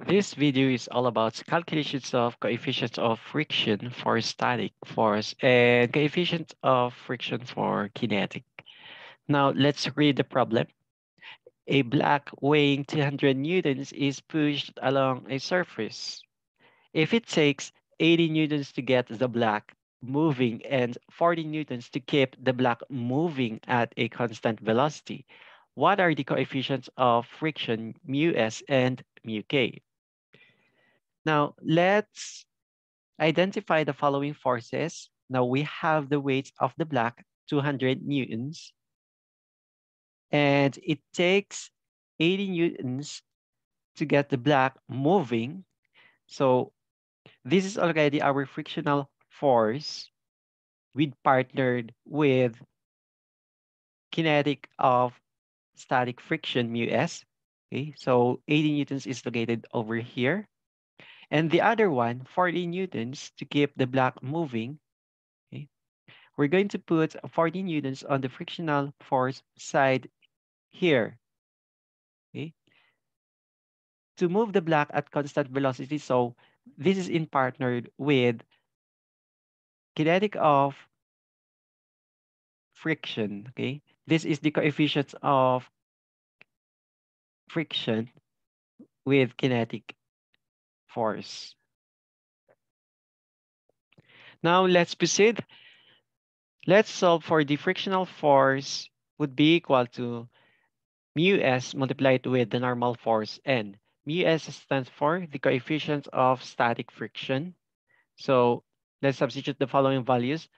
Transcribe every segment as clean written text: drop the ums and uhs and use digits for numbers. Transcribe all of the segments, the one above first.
This video is all about calculations of coefficients of friction for static force and coefficients of friction for kinetic. Now let's read the problem. A block weighing 200 newtons is pushed along a surface. If it takes 80 newtons to get the block moving and 40 newtons to keep the block moving at a constant velocity, what are the coefficients of friction mu s and mu k? Now, let's identify the following forces. Now, we have the weight of the block, 200 newtons, and it takes 80 newtons to get the block moving. So, this is already our frictional force with partnered with kinetic of static friction mu s. Okay, so 80 newtons is located over here. And the other one, 40 newtons to keep the block moving. Okay, we're going to put 40 newtons on the frictional force side here. Okay, to move the block at constant velocity. So this is in partnered with kinetic of friction. Okay, this is the coefficients of friction with kinetic force. Now let's proceed. Let's solve for the frictional force would be equal to mu s multiplied with the normal force n. Mu s stands for the coefficient of static friction. So let's substitute the following values.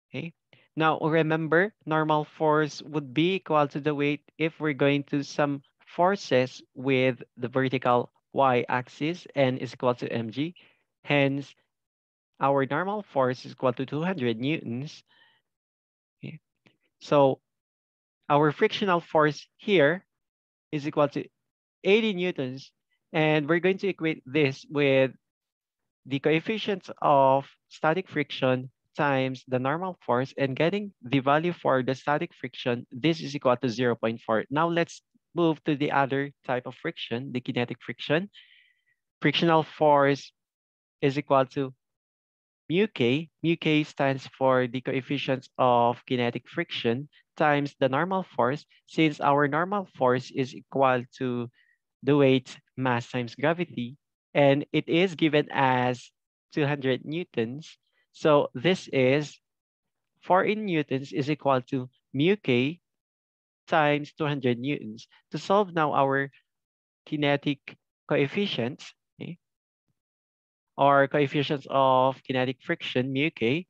Okay. Now remember, normal force would be equal to the weight if we're going to sum forces with the vertical y-axis, n is equal to mg. Hence, our normal force is equal to 200 newtons. Okay. So our frictional force here is equal to 80 newtons. And we're going to equate this with the coefficients of static friction times the normal force, and getting the value for the static friction, this is equal to 0.4. Now let's move to the other type of friction, the kinetic friction. Frictional force is equal to mu k. Mu k stands for the coefficients of kinetic friction times the normal force. Since our normal force is equal to the weight mass times gravity, and it is given as 200 newtons. So this is 4 in newtons is equal to mu k times 200 newtons. To solve now our kinetic coefficients, okay, or coefficients of kinetic friction, mu k,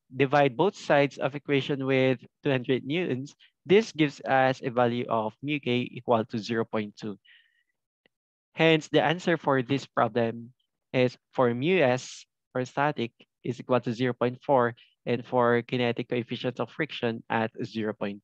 divide both sides of equation with 200 newtons. This gives us a value of mu k equal to 0.2. Hence, the answer for this problem is for mu s for static is equal to 0.4, and for kinetic coefficient of friction at 0.2.